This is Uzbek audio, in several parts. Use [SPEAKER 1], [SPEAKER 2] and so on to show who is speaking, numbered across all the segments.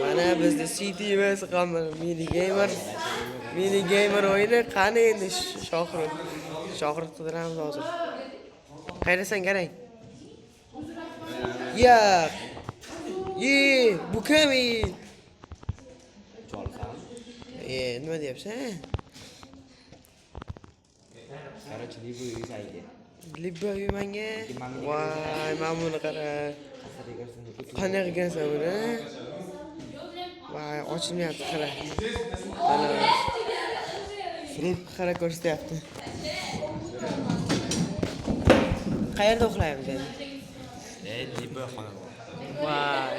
[SPEAKER 1] Mana bizda CT'miz qoldi. Mini gamer o'yini qani endi Shohruh. Shohruh qidiramiz hozir. Qaydasan qarang. Ya. Bu kim? Nima deyapsan?
[SPEAKER 2] Короче, Libo'yu sayga.
[SPEAKER 1] Libo'yu menga. Voy, men buni qara. Qanday qilgansan buni? Voy, ochilmayapti qara. Mana. Qara ko'rsatyapti. Qayerda uxlaymiz endi?
[SPEAKER 2] Libo xonada.
[SPEAKER 1] Voy.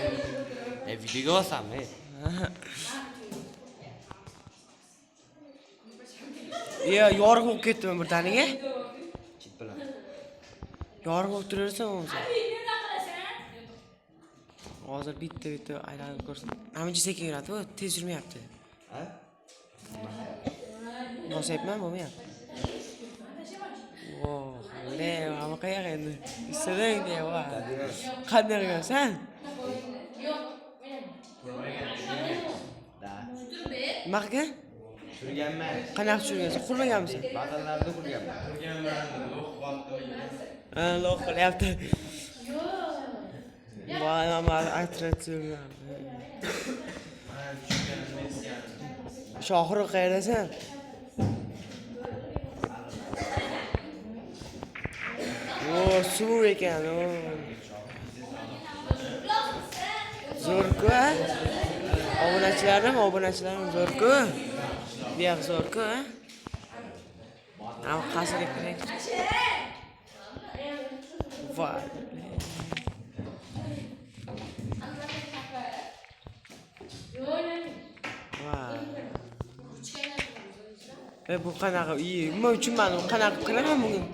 [SPEAKER 2] Videoga olsam-mi?
[SPEAKER 1] Yorug' bo'lib ketdimi birdaniga?
[SPEAKER 2] Chit bilan.
[SPEAKER 1] Yorug' bo'lib turaversan o'zi. Hozir bitta aylanib ko'rsin. Ancha sekin yuradi-ku, tez yurmayapti.
[SPEAKER 2] Ha?
[SPEAKER 1] Bosayapman, bo'lmayapti. Voh, mana qayerga endi? Isteding deya, voy. Qanday qilgansan?
[SPEAKER 2] Da.
[SPEAKER 1] Nima qilgan?
[SPEAKER 2] Turganman.
[SPEAKER 1] Qanaqa tushirgansan? Qurmaganmisan?
[SPEAKER 2] Ba'zanlarda qurganman.
[SPEAKER 1] Loq qilyapti. Voy, mana attraksion. Shohruh qayerdasan? Suv ekan. Zo'r-ku. Obunachilarim zo'r-ku. Buyoq zo'r-ku. Ama qasirga kerak. Voy. Bu qanaqa? Nima uchun men qanaqa qilaman bugun?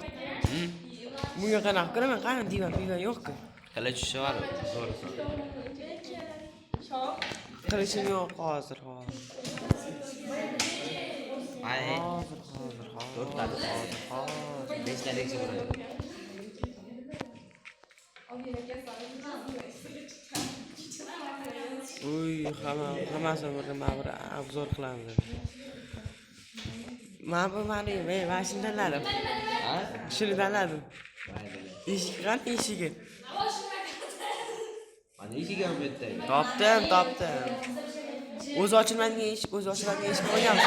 [SPEAKER 1] Bunga qanaqa qilaman? Qani divan yo'q-ku.
[SPEAKER 2] Qilay tushar, zo'r.
[SPEAKER 1] Qilishim yo'q hozir.
[SPEAKER 2] Ay.
[SPEAKER 1] Hozir.
[SPEAKER 2] 4 ta hozir. 5 ta leksiya bo'ladi. Hammasini bir obzor qilamiz. Men shuni tanladim. Ha?
[SPEAKER 1] Shuni tanladim. Eshigi.
[SPEAKER 2] Mana eshiga ham bitta.
[SPEAKER 1] Topdim. O'zi ochilmagan eshik qo'yamiz.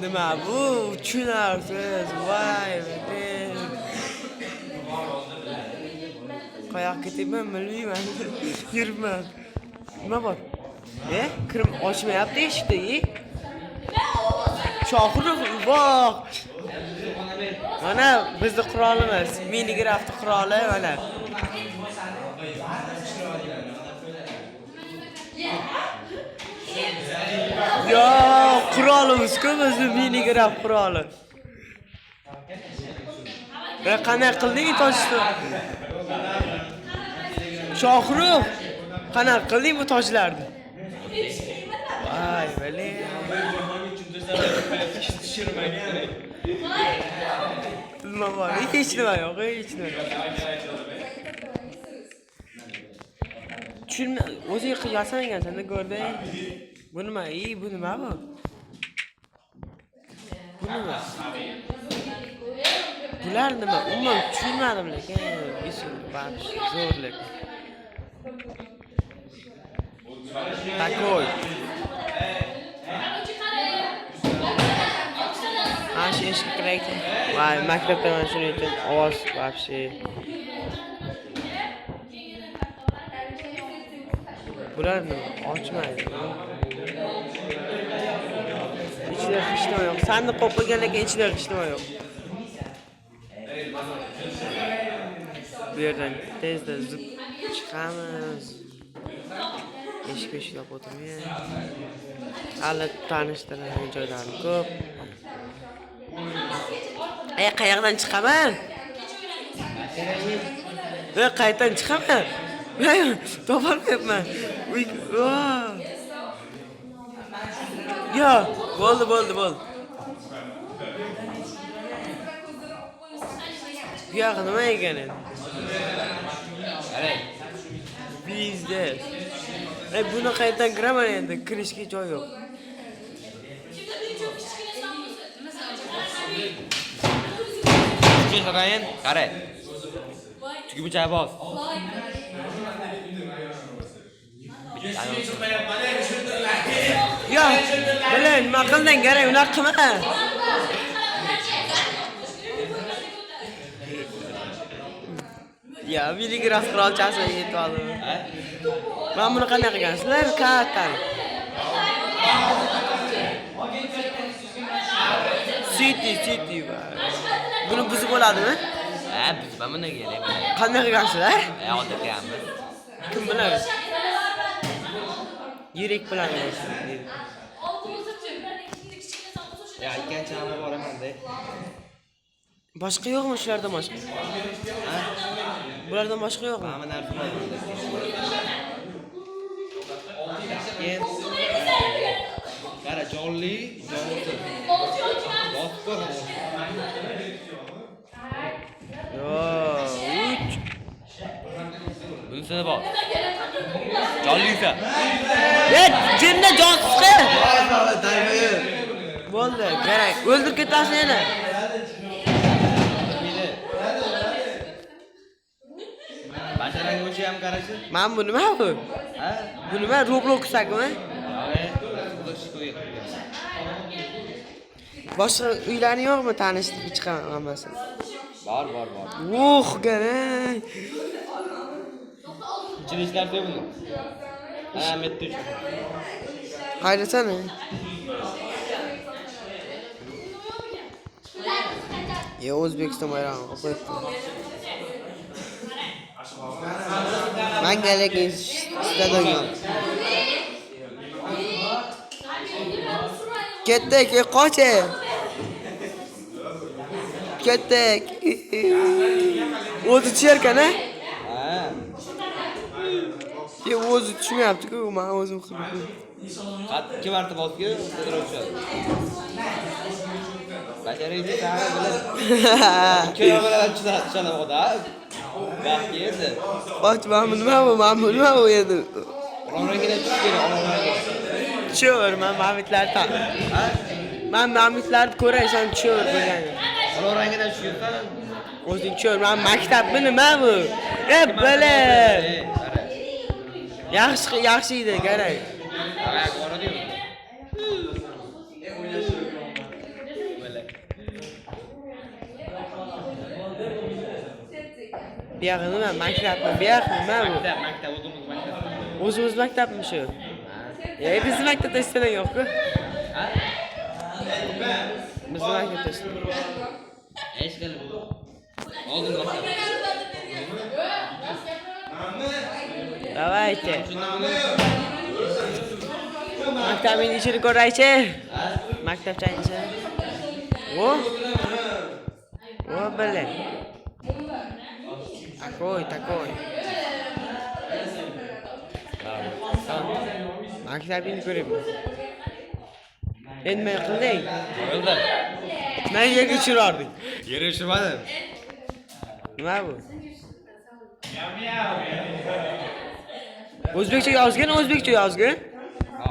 [SPEAKER 1] Nima bu? Tushunarsiz. Voy, qayoqqa ketayman bilmayman. Yuribman. Nima bor? Kirim ochmayapti eshikni. Shohruh, voh. Mana bizning qurolimiz, Minecraft quroli mana. Yo, qurolimiz-ku bizning Minecraft quroli. Qanday qilding toshni? Shohruh, qanday qilding bu toshlarni? Voy, vali. Nima bor? Hech nima yo'q. Tushunma, o'zing qilgasan ekansan-da ko'rding. Bu nima? Bu nima bu? Bu nima? Bular nima? Umuman tushunmadim lekin. Zo'rlik. Takoy. Shu eshik kerak. Voy, maktabda mana shuning uchun ovoz вообще. Bular nima? Ochmaydi. Ichida hech nima yo'q. Sandiq qo'ygan lekin ichida hech nima yo'q. Bu yerdan tezda zip chiqamiz. Eshikni yopib o'tirgan. Hali tanishtiradigan joylar ko'p. Qayerdan chiqaman? Qayerdan chiqaman? Topolmayapman. Yo, bo'ldi. Bu yoq nima ekan endi?
[SPEAKER 2] Qarang.
[SPEAKER 1] Biznes. Buni qayerdan kiraman endi? Kirishga joy yo'q.
[SPEAKER 2] Kichik qarang. Qarang. Chunki bu chaboz.
[SPEAKER 1] Yo'q, bilan nima qilding? Kerak, unaqa qilma. Ya, Viligras qirolchasi yetib oldi.
[SPEAKER 2] Ha?
[SPEAKER 1] Men buni qanday qilgansizlar? Katta. City va. Buni buzib bo'ladimi?
[SPEAKER 2] Ha, biz mana kerak.
[SPEAKER 1] Qanday qilgansizlar?
[SPEAKER 2] Oldi qilamiz.
[SPEAKER 1] Kim biladi? Yirik bilan.
[SPEAKER 2] Ya, ikkinchi ham boraman-da.
[SPEAKER 1] Boshqa yo'qmi shulardan boshqa?
[SPEAKER 2] Ha?
[SPEAKER 1] Bulardan boshqa yo'qmi?
[SPEAKER 2] Mana narsa bor. Keyin qara jonli, Bosqor.
[SPEAKER 1] Yo'q, 3.
[SPEAKER 2] Bunisini bor. Jonlisa.
[SPEAKER 1] Jinda jonsiqi. Bo'ldi, kerak. O'ldirib ketasiz yana.
[SPEAKER 2] Basharang o'sha ham qarashi.
[SPEAKER 1] Men bu nima bu?
[SPEAKER 2] Ha?
[SPEAKER 1] Bu nima? Roblox'akmi? Boshqa uylarni yo'qmi tanishib chiqaman hammasi?
[SPEAKER 2] Bor.
[SPEAKER 1] Kerak.
[SPEAKER 2] Ichilishlar yo'qmi? Ha, metdi.
[SPEAKER 1] Qayrasana. O'zbekiston bayrog'i qo'yibdi. Mangalik stadion. Ketdik, qoch. Ketdik. O'zi cherkan-a?
[SPEAKER 2] Ha.
[SPEAKER 1] O'zi tushmayapti-ku, men o'zim qilib.
[SPEAKER 2] Ikki marta bosga o'tiribdi. Basharangni ta'ma bilan. Ikki bilan tushanamoqda. Vaqt keldi.
[SPEAKER 1] Qoch, men nima bu endi?
[SPEAKER 2] Orangina tushgan, orangina.
[SPEAKER 1] Tushaver, men Mamitlarni
[SPEAKER 2] Ha?
[SPEAKER 1] Men Mamitlarni ko'ray, sen tushaver bo'lgan.
[SPEAKER 2] Orangina tushgan.
[SPEAKER 1] O'zing tushaver, men maktabmi nima bu? Bala. Yaxshi edi, kerak.
[SPEAKER 2] Ayak boradi-yu.
[SPEAKER 1] Bu yoq nima? Maktabmi? Bu yoq nima bu?
[SPEAKER 2] Maktab, o'zimiz maktab.
[SPEAKER 1] O'zimiz maktabmi shu? Bizni maktabda ishlagan yo'q-ku.
[SPEAKER 2] Ha?
[SPEAKER 1] Bizni maktabda ishlagan.
[SPEAKER 2] Hech qilib. Oldin maktab.
[SPEAKER 1] Давайте. Maktabning ichini ko'raychi. Maktabchaning ichini. O, bale. Такой. Maktabini ko'raymi? Endi men qilding.
[SPEAKER 2] Bo'ldi.
[SPEAKER 1] Men yerga tushirardim.
[SPEAKER 2] Yerga tushirmadim.
[SPEAKER 1] Nima bu? O'zbekcha yozgin.
[SPEAKER 2] Ha.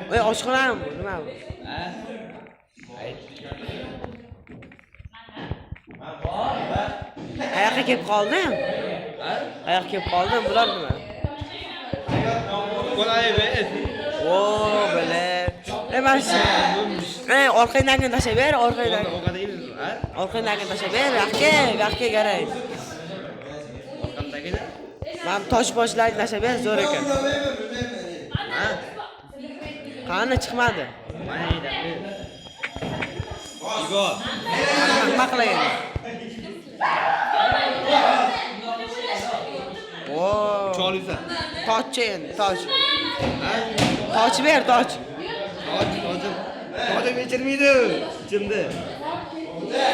[SPEAKER 1] Voy, oshxonami bu? Nima bu?
[SPEAKER 2] Ha? Ayt.
[SPEAKER 1] Qayoqqa kelib qoldim?
[SPEAKER 2] Ha?
[SPEAKER 1] Qayoqqa kelib qoldim? Bular nima?
[SPEAKER 2] Qo'lay ber.
[SPEAKER 1] O, bale. Emas. Orqangdan tashlab ber, orqangdan.
[SPEAKER 2] O'qadingizmi? Ha?
[SPEAKER 1] Orqangdan tashlab ber, yoqqa kerak.
[SPEAKER 2] Orqamdagida?
[SPEAKER 1] Men tosh boshlarni tashlab ber, zo'r ekan.
[SPEAKER 2] Ha?
[SPEAKER 1] Qani chiqmadi.
[SPEAKER 2] Mana edi. Igor.
[SPEAKER 1] Nima qilayin? O,
[SPEAKER 2] Cholisa.
[SPEAKER 1] tochchi endi, toch. Toch ber, toch.
[SPEAKER 2] Tojim ichirmaydi. Ichimdi.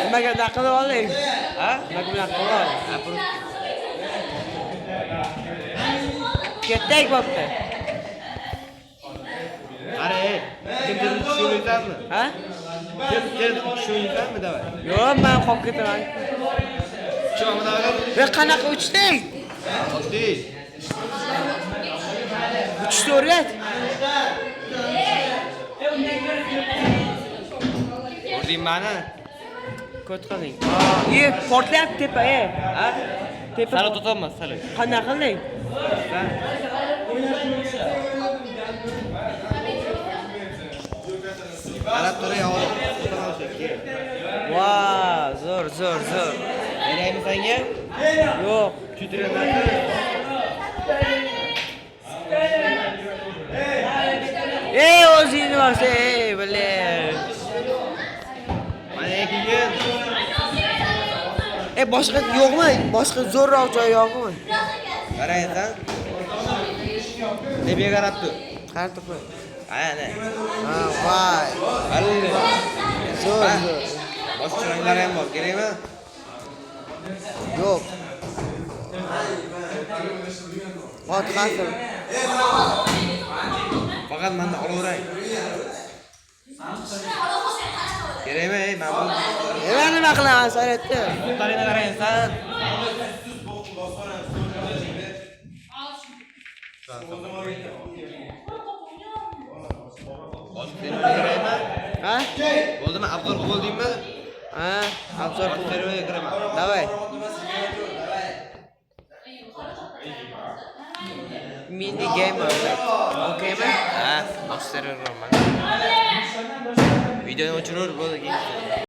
[SPEAKER 1] Nimaga bunaqa qilib olding?
[SPEAKER 2] Ha?
[SPEAKER 1] Nimaga bunaqa qilib olding?
[SPEAKER 2] Ha, purut.
[SPEAKER 1] Ketdik bo'pti.
[SPEAKER 2] Qara, kimdir tushunaysanmi?
[SPEAKER 1] Ha?
[SPEAKER 2] Kim tushunaysanmi, davay?
[SPEAKER 1] Yo'q, men qolib ketaman.
[SPEAKER 2] Cuma mı daha?
[SPEAKER 1] Ve qanaqa uchding?
[SPEAKER 2] Oddiy.
[SPEAKER 1] Uchishni o'rgat.
[SPEAKER 2] O'rding mani.
[SPEAKER 1] Ko't qiling. Portlayapti tepa,
[SPEAKER 2] Ha?
[SPEAKER 1] Tepa.
[SPEAKER 2] Sal to'xtamas, sal.
[SPEAKER 1] Qanaqa qilding?
[SPEAKER 2] Qarab turay olib.
[SPEAKER 1] Vau, zo'r.
[SPEAKER 2] O'ynaymi senga?
[SPEAKER 1] Yo'q.
[SPEAKER 2] Kutiraman.
[SPEAKER 1] O'zingni borsa, bile.
[SPEAKER 2] Mana keyin.
[SPEAKER 1] Boshqa yo'qmi? Boshqa zo'rroq joy yo'qmi?
[SPEAKER 2] Qaraysan. Tepaga qarab tur.
[SPEAKER 1] Qarab qo'y.
[SPEAKER 2] Ana.
[SPEAKER 1] Voy.
[SPEAKER 2] Alli.
[SPEAKER 1] Zo'r.
[SPEAKER 2] Boshqa ranglar ham bor, kerakmi?
[SPEAKER 1] Yo'q. Ot qasir.
[SPEAKER 2] Faqat menda olaverang. Kerakmi? Men bu
[SPEAKER 1] Nima qilaman, Saratda?
[SPEAKER 2] Qutlaringni qaraysan.
[SPEAKER 1] Ha?
[SPEAKER 2] Bo'ldimi? Abzor bo'ldingmi?
[SPEAKER 1] Ha, obzor qil.
[SPEAKER 2] Termoga kiraman.
[SPEAKER 1] Давай. Mini gamer. Okeymi?
[SPEAKER 2] Ha, boshqa server man. Videoni o'chirib bo'ldi.